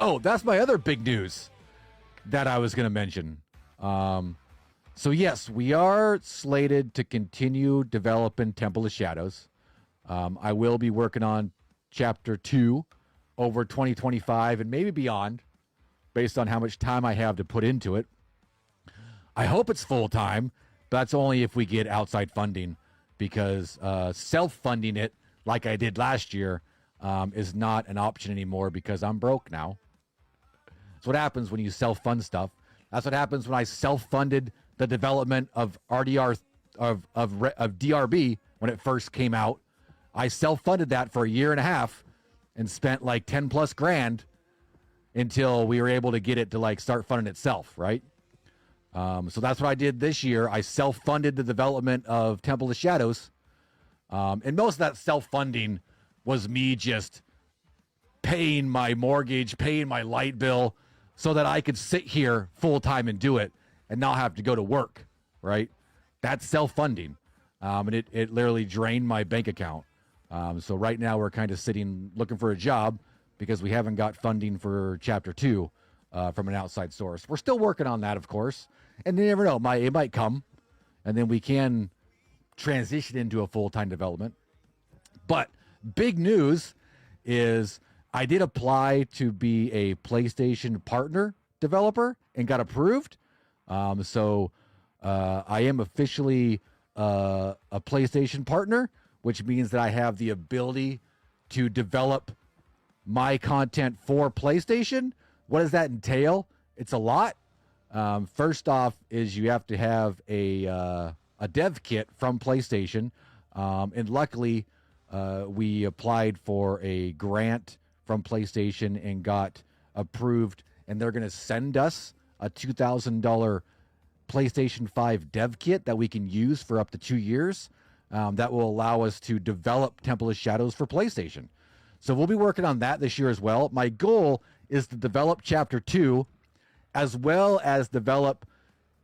Oh, that's my other big news that I was going to mention. So yes, we are slated to continue developing Temple of Shadows. I will be working on Chapter 2 over 2025 and maybe beyond, based on how much time I have to put into it. I hope it's full-time, but that's only if we get outside funding, because self-funding it like I did last year is not an option anymore because I'm broke now. That's what happens when you self-fund stuff. That's what happens when I self-funded the development of RDR of DRB when it first came out. I self-funded that for a year and a half and spent like 10 plus grand until we were able to get it to like start funding itself, right? So that's what I did this year. I self-funded the development of Temple of Shadows. And most of that self-funding was me just paying my mortgage, paying my light bill so that I could sit here full-time and do it and not have to go to work, right? That's self-funding. And it literally drained my bank account. So right now we're kind of sitting looking for a job because we haven't got funding for Chapter 2 from an outside source. We're still working on that, of course. And you never know, it might come. And then we can transition into a full-time development. But big news is I did apply to be a PlayStation partner developer and got approved. So I am officially a PlayStation partner, which means that I have the ability to develop my content for PlayStation. What does that entail? It's a lot. First off is you have to have a dev kit from PlayStation. And luckily, we applied for a grant from PlayStation and got approved. And they're going to send us a $2,000 PlayStation 5 dev kit that we can use for up to 2 years. That will allow us to develop Temple of Shadows for PlayStation. So we'll be working on that this year as well. My goal is to develop Chapter 2 as well as develop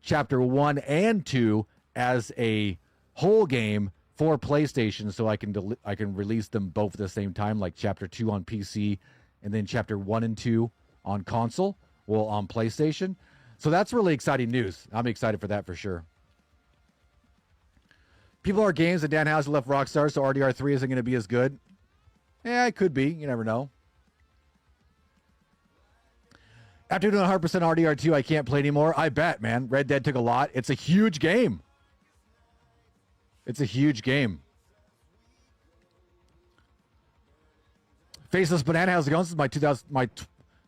Chapter 1 and 2 as a whole game for PlayStation, so I can release them both at the same time, like Chapter 2 on PC and then Chapter 1 and 2 on console, well, on PlayStation. So that's really exciting news. I'm excited for that for sure. People are games that Dan Houser left Rockstar, so RDR3 isn't going to be as good. Yeah, it could be. You never know. After doing 100% RDR2, I can't play anymore. I bet, man. Red Dead took a lot. It's a huge game. It's a huge game. Faceless Banana, how's it going? This is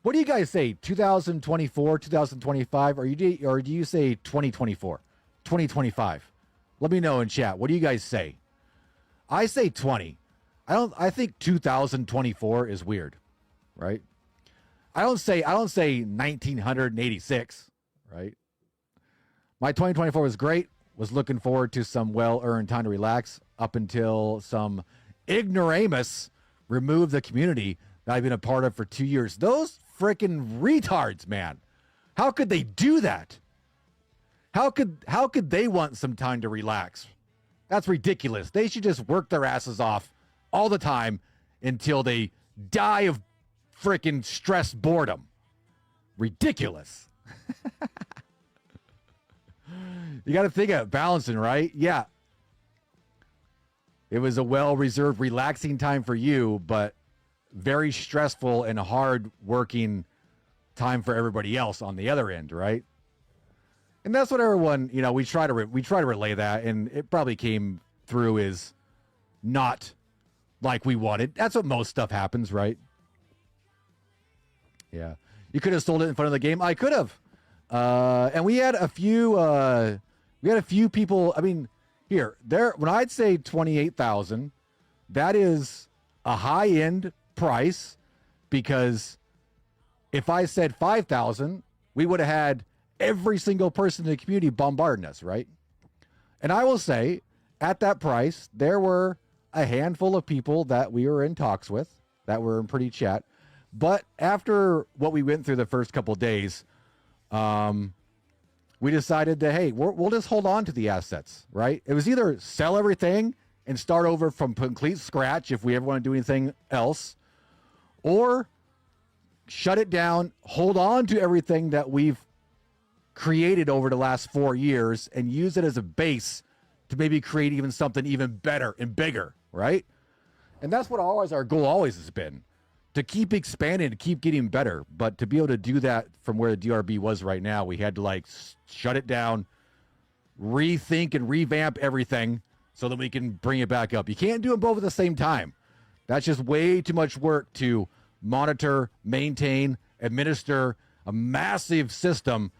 what do you guys say? 2024, 2025, or do you say 2024, 2025? Let me know in chat. What do you guys say? I say 20. I think 2024 is weird, right? I don't say 1986, right? My 2024 was great. Was looking forward to some well-earned time to relax up until some ignoramus removed the community that I've been a part of for 2 years. Those freaking retards, man. How could they do that? How could they want some time to relax? That's ridiculous. They should just work their asses off all the time until they die of freaking stress boredom. Ridiculous. You got to think of balancing, right? Yeah. It was a well-reserved, relaxing time for you, but very stressful and hard-working time for everybody else on the other end, right? And that's what everyone, we try to relay that, and it probably came through as not like we wanted. That's what most stuff happens, right? Yeah. You could have sold it in front of the game. I could have. And we had a few people. I mean, when I'd say 28,000, that is a high-end price, because if I said 5,000, we would have had every single person in the community bombarding us, right? And I will say, at that price, there were a handful of people that we were in talks with, that were in pretty chat. But after what we went through the first couple of days, we decided that, hey, we'll just hold on to the assets, right? It was either sell everything and start over from complete scratch if we ever want to do anything else, or shut it down, hold on to everything that we've created over the last 4 years and use it as a base to maybe create even something even better and bigger, right? And that's what always our goal always has been, to keep expanding, to keep getting better. But to be able to do that from where the DRB was right now, we had to like shut it down, rethink and revamp everything so that we can bring it back up. You can't do them both at the same time. That's just way too much work to monitor, maintain, administer a massive system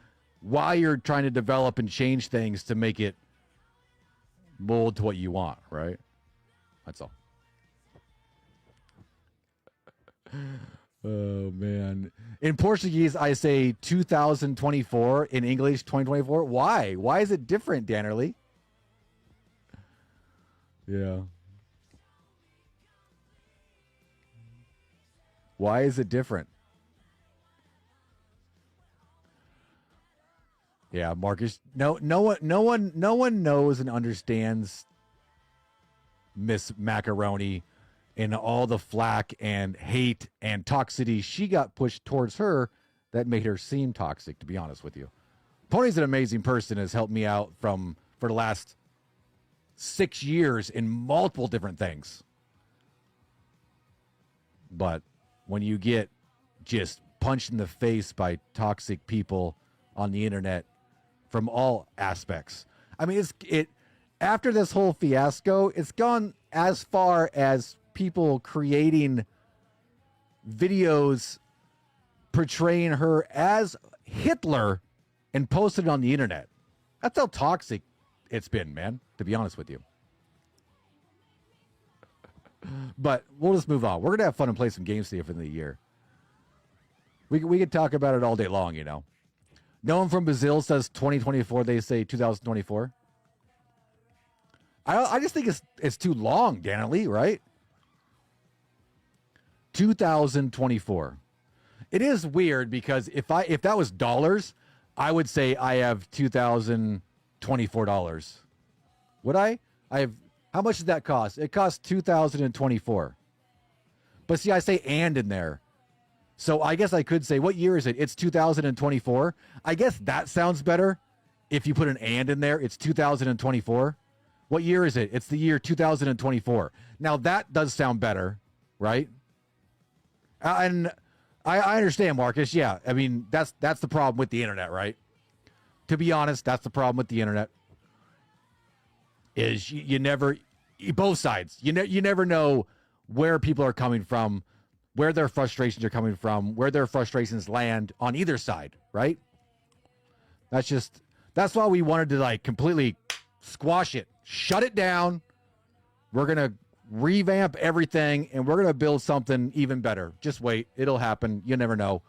while you're trying to develop and change things to make it mold to what you want, right? That's all. Oh, man. In Portuguese, I say 2024. In English, 2024. Why? Why is it different, Dannerly? Yeah. Why is it different? Yeah, Marcus. No one knows and understands Miss Macaroni and all the flack and hate and toxicity she got pushed towards her that made her seem toxic, to be honest with you. Pony's an amazing person, has helped me out for the last 6 years in multiple different things. But when you get just punched in the face by toxic people on the internet from all aspects, I mean, after this whole fiasco, it's gone as far as people creating videos portraying her as Hitler and posted it on the internet. That's how toxic it's been, man, to be honest with you. But we'll just move on. We're going to have fun and play some games today for the year. We could talk about it all day long, you know. No one from Brazil says 2024. They say 2024. I just think it's too long, Danny, right? 2024. It is weird because if that was dollars, I would say I have $2,024. Would I? How much does that cost? It costs $2,024. But see, I say and in there. So I guess I could say, what year is it? It's 2024. I guess that sounds better. If you put an and in there, it's 2024. What year is it? It's the year 2024. Now that does sound better, right? And I understand, Marcus. Yeah, I mean, that's the problem with the internet, right? To be honest, that's the problem with the internet. Is you never, both sides, you never know where people are coming from, where their frustrations are coming from, where their frustrations land on either side, right? That's why we wanted to like completely squash it, shut it down. We're going to revamp everything and we're going to build something even better. Just wait. It'll happen. You never know.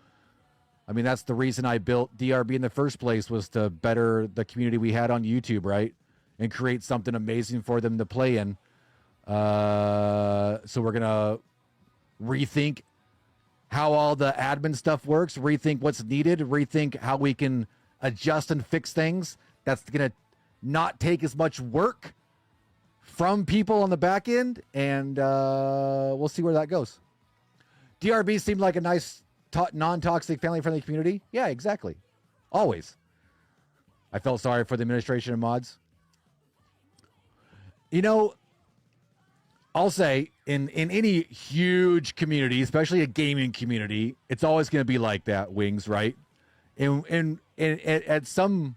I mean, that's the reason I built DRB in the first place, was to better the community we had on YouTube, right? And create something amazing for them to play in. So we're going to rethink how all the admin stuff works, rethink what's needed, rethink how we can adjust and fix things. That's going to not take as much work from people on the back end, and we'll see where that goes. DRB seemed like a nice, non-toxic, family-friendly community. Yeah, exactly. Always. I felt sorry for the administration and mods. You know, I'll say in any huge community, especially a gaming community, it's always going to be like that, Wings, right? And at some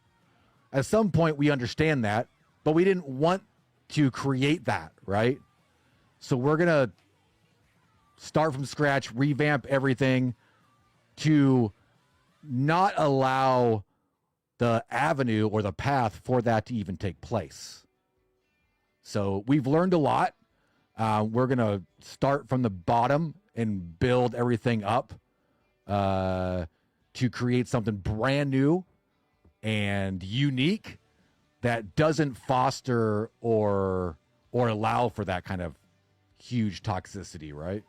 point we understand that, but we didn't want to create that, right? So we're going to start from scratch, revamp everything to not allow the avenue or the path for that to even take place. So we've learned a lot. We're going to start from the bottom and build everything up to create something brand new and unique that doesn't foster or allow for that kind of huge toxicity, right?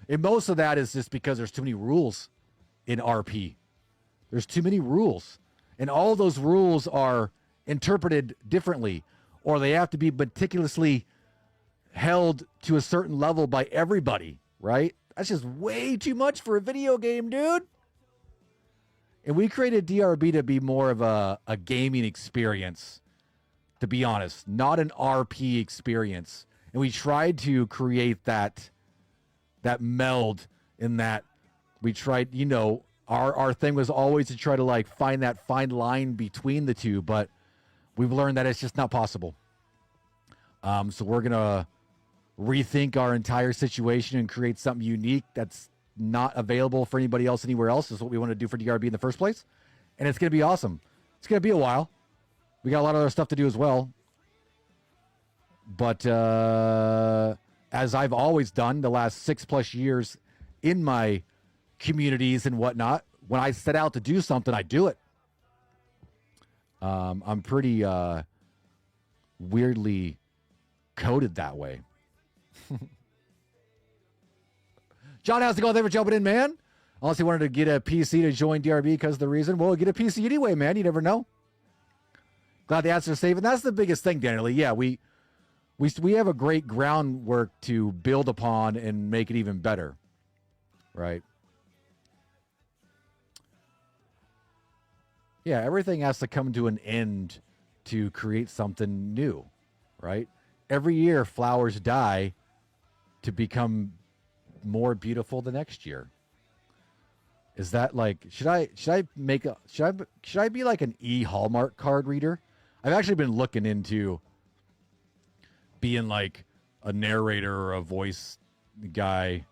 And most of that is just because there's too many rules in RP. There's too many rules. And all those rules are interpreted differently, or they have to be meticulously held to a certain level by everybody, right? That's just way too much for a video game, dude. And we created DRB to be more of a gaming experience, to be honest, not an RP experience. And we tried to create that meld in that we tried, you know, our thing was always to try to like find that fine line between the two, but we've learned that it's just not possible. So we're going to rethink our entire situation and create something unique that's not available for anybody else anywhere else. Is what we want to do for DRB in the first place. And it's going to be awesome. It's going to be a while. We got a lot of other stuff to do as well. But as I've always done the last 6+ years in my communities and whatnot, when I set out to do something, I do it. I'm pretty weirdly coded that way. John, how's it going? Thanks for jumping in, man. Unless he wanted to get a PC to join DRB because of the reason. Well, get a PC anyway, man. You never know. Glad the answer's safe. And that's the biggest thing, Daniel. Yeah, we have a great groundwork to build upon and make it even better. Right? Yeah, everything has to come to an end to create something new. Right? Every year, flowers die to become more beautiful the next year. Is that like, should I be like an Hallmark card reader? I've actually been looking into being like a narrator or a voice guy